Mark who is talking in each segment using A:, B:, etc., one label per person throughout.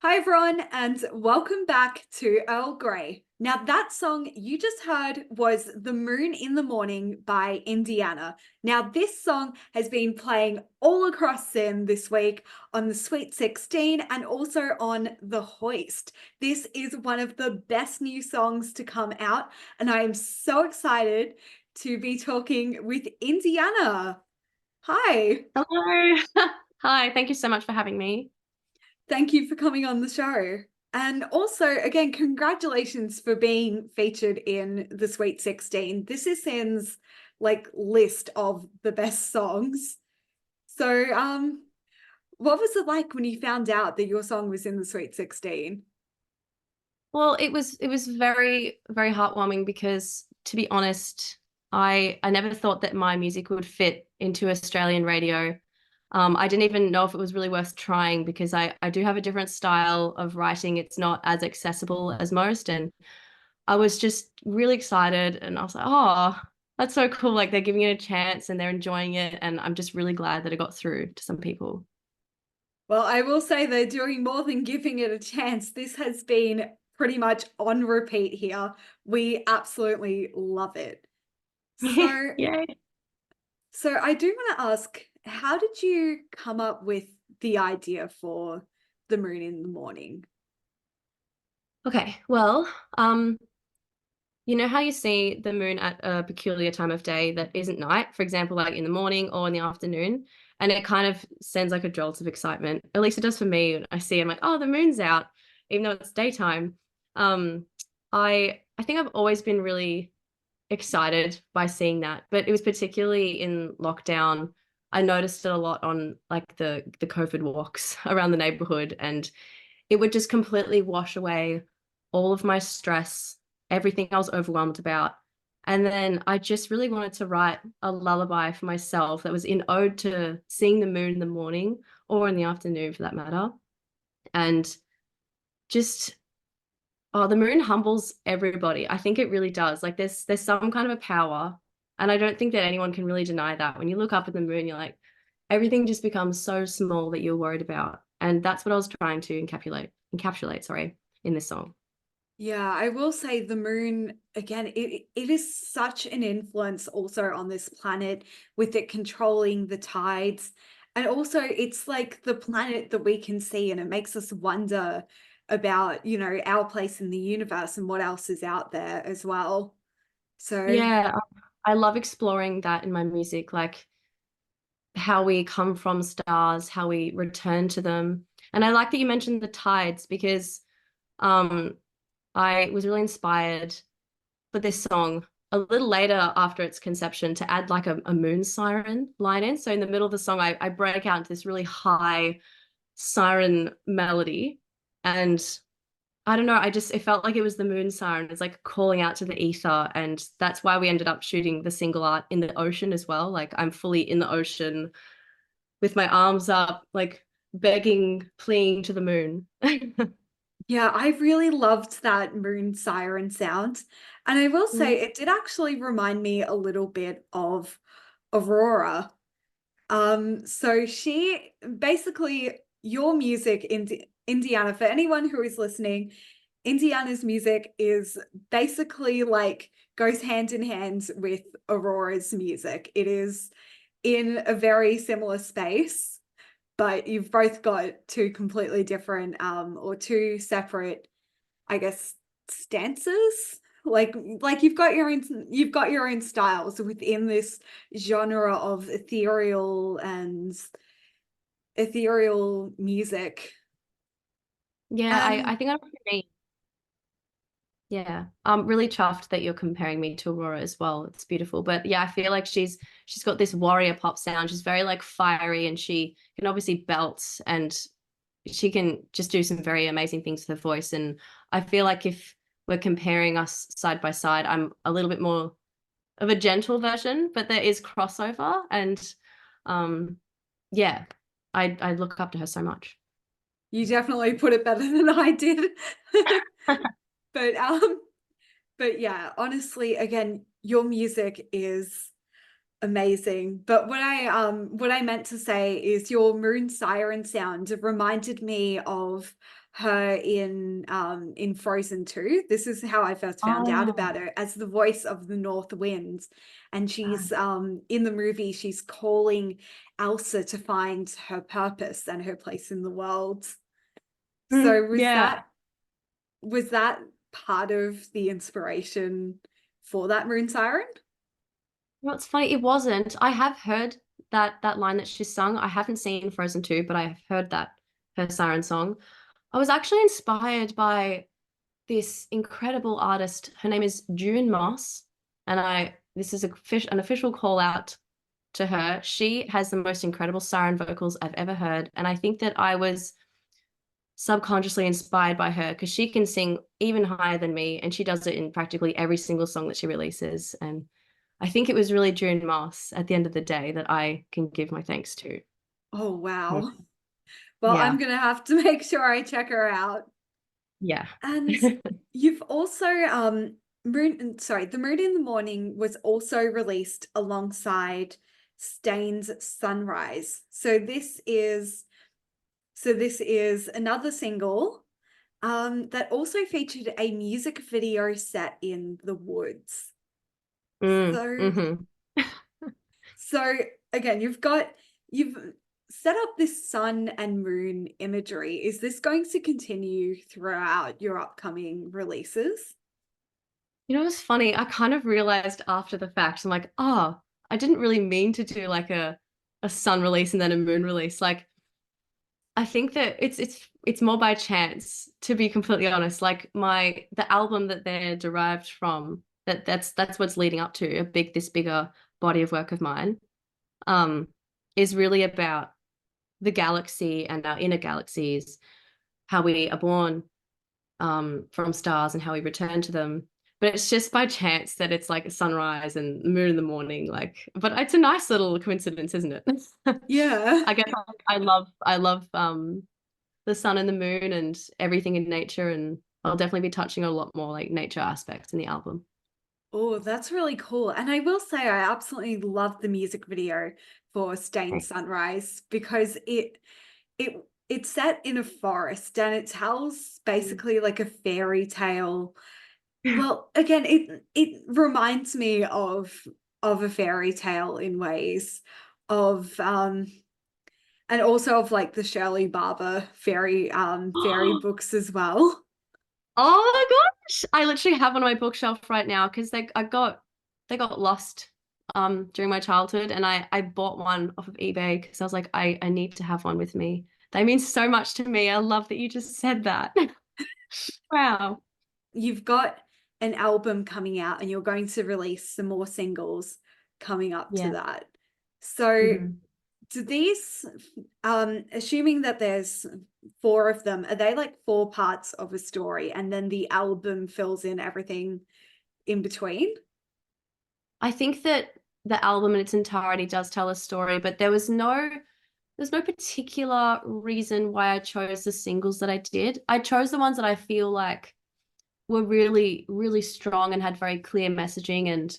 A: Hi, everyone, and welcome back to Earl Grey. Now, that song you just heard was The Moon in the Morning by Indyana. Now, this song has been playing all across Sim this week on the Sweet 16 and also on The Hoist. This is one of the best new songs to come out, and I am so excited to be talking with Indyana. Hi.
B: Hello. Hi, thank you so much for having me.
A: Thank you for coming on the show. And also, again, congratulations for being featured in the Sweet 16. This is Sam's list of the best songs. So, what was it like when you found out that your song was in the Sweet 16?
B: Well, it was very, very heartwarming because to be honest, I never thought that my music would fit into Australian radio. I didn't even know if it was really worth trying because I do have a different style of writing. It's not as accessible as most. And I was just really excited and I was like, oh, that's so cool. Like they're giving it a chance and they're enjoying it. And I'm just really glad that it got through to some people.
A: Well, I will say they're doing more than giving it a chance. This has been pretty much on repeat here. We absolutely love it. So,
B: Yay.
A: So I do want to ask, how did you come up with the idea for the moon in the morning?
B: Okay, well, um, you know how you see the moon at a peculiar time of day that isn't night, for example, like in the morning or in the afternoon, and it kind of sends like a jolt of excitement. At least it does for me. I see, I'm like, oh, the moon's out, even though it's daytime. Um, I think I've always been really excited by seeing that, but it was particularly in lockdown. I noticed it a lot on like the COVID walks around the neighborhood, and it would just completely wash away all of my stress, everything I was overwhelmed about. And then I just really wanted to write a lullaby for myself that was in ode to seeing the moon in the morning or in the afternoon for that matter. And just the moon humbles everybody. I think it really does. Like there's some kind of a power. And I don't think that anyone can really deny that. When you look up at the moon, you're like, everything just becomes so small that you're worried about. And that's what I was trying to encapsulate, sorry, in this song.
A: Yeah, I will say the moon, again, it is such an influence also on this planet with it controlling the tides. And also it's like the planet that we can see and it makes us wonder about, our place in the universe and what else is out there as well. So
B: Yeah, I love exploring that in my music, like how we come from stars, how we return to them. And I like that you mentioned the tides because um I was really inspired for this song a little later after its conception to add like a moon siren line in. So in the middle of the song, I break out into this really high siren melody. And I don't know, it felt like it was the moon siren. It's like calling out to the ether. And that's why we ended up shooting the single art in the ocean as well. Like I'm fully in the ocean with my arms up, like begging, pleading to the moon.
A: yeah, I really loved that moon siren sound. And I will say
B: Mm.
A: it did actually remind me a little bit of Aurora. So she basically your music in Indyana, for anyone who is listening, Indyana's music is basically like goes hand in hand with Aurora's music. It is in a very similar space, but you've both got two completely different or two separate, I guess, stances. Like you've got your own styles within this genre of ethereal music.
B: Yeah, I
A: And
B: think I know what you mean. Yeah. I'm really chuffed that you're comparing me to Aurora as well. It's beautiful. But yeah, I feel like she's got this warrior pop sound. She's very like fiery and she can obviously belt and she can just do some very amazing things with her voice. And I feel like if we're comparing us side by side, I'm a little bit more of a gentle version, but there is crossover and um yeah, I look up to her so much.
A: you definitely put it better than I did. But but yeah, honestly, again, your music is amazing. But what I meant to say is your moon siren sound reminded me of her in Frozen 2. This is how I first found out
B: Oh.
A: about her, as the voice of the North Wind. And she's in the movie, she's calling Elsa to find her purpose and her place in the world. So
B: Yeah.
A: was that part of the inspiration for that Moon Siren?
B: What's funny, it wasn't. I have heard that line that she sung. I haven't seen Frozen 2, but I have heard that her siren song. I was actually inspired by this incredible artist. Her name is June Moss, and I this is an official call out to her. She has the most incredible siren vocals I've ever heard, and I think that I was subconsciously inspired by her because she can sing even higher than me, and she does it in practically every single song that she releases. And I think it was really June Moss at the end of the day that I can give my thanks to.
A: Oh,
B: Mm.
A: wow. Well, I'm
B: Yeah.
A: gonna have to make sure I check her out.
B: Yeah.
A: And you've also the Moon in the Morning was also released alongside Stain's Sunrise. So this is another single that also featured a music video set in the woods. So
B: Hmm.
A: so again, you've set up this sun and moon imagery. Is this going to continue throughout your upcoming releases?
B: You know, it's funny. I kind of realized after the fact, I'm like, oh, I didn't really mean to do like a sun release and then a moon release. Like, I think that it's more by chance, to be completely honest. Like the album that they're derived from, that's what's leading up to this bigger body of work of mine, um, is really about the galaxy and our inner galaxies, how we are born from stars and how we return to them. But it's just by chance that it's like a sunrise and moon in the morning. Like, but it's a nice little coincidence, isn't it?
A: Yeah.
B: I guess I love the sun and the moon and everything in nature, and I'll definitely be touching on a lot more like nature aspects in the album.
A: Oh, that's really cool. And I will say I absolutely love the music video for Stained
B: Thanks.
A: Sunrise because it it's set in a forest and it tells basically like a fairy tale. Well, again, it reminds me of a fairy tale in ways of and also of like the Shirley Barber fairy books as well.
B: Oh my gosh. I literally have one on my bookshelf right now because they got lost during my childhood, and I bought one off of eBay because I was like, I need to have one with me. They mean so much to me. I love that you just said that. Wow.
A: You've got an album coming out and you're going to release some more singles coming up to
B: Yeah.
A: that. So
B: Mhm.
A: do these assuming that there's four of them, are they like four parts of a story and then the album fills in everything in between?
B: I think that the album in its entirety does tell a story, but there's no particular reason why I chose the singles that I did. I chose the ones that I feel like were really, really strong and had very clear messaging. And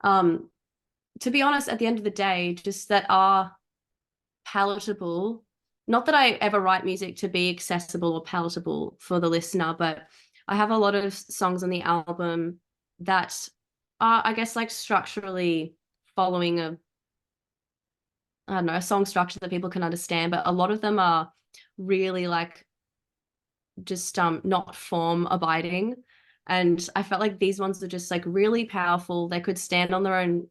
B: um, to be honest, at the end of the day, just that are palatable. Not that I ever write music to be accessible or palatable for the listener, but I have a lot of songs on the album that are, I guess, like structurally following I don't know, a song structure that people can understand, but a lot of them are really like just not form abiding. And I felt like these ones are just like really powerful. They could stand on their own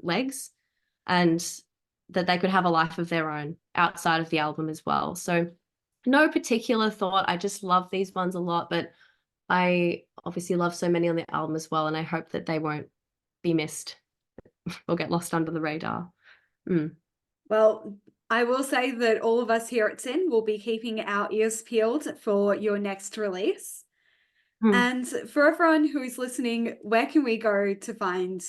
B: legs, and that they could have a life of their own outside of the album as well. So no particular thought. I just love these ones a lot, but I obviously love so many on the album as well, and I hope that they won't be missed or get lost under the radar. Mm.
A: Well, I will say that all of us here at Sin will be keeping our ears peeled for your next release.
B: Mm.
A: And for everyone who is listening, where can we go to find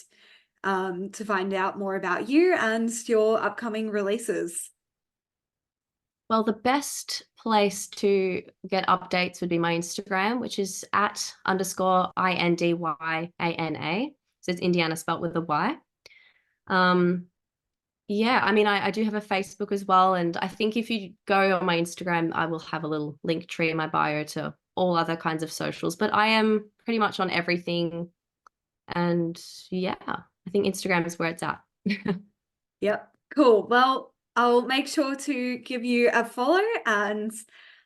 A: out more about you and your upcoming releases?
B: Well, the best place to get updates would be my Instagram, which is at underscore INDYANA. So it's Indiana spelt with a Y. Um, Yeah, I mean, I do have a Facebook as well, and I think if you go on my Instagram, I will have a little link tree in my bio to all other kinds of socials. But I am pretty much on everything, and yeah, I think Instagram is where it's at.
A: Yep. Cool. Well, I'll make sure to give you a follow, and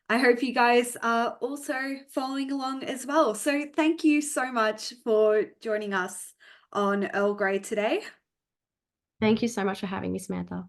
A: I hope you guys are also following along as well. So thank you so much for joining us on Earl Grey today.
B: Thank you so much for having me, Samantha.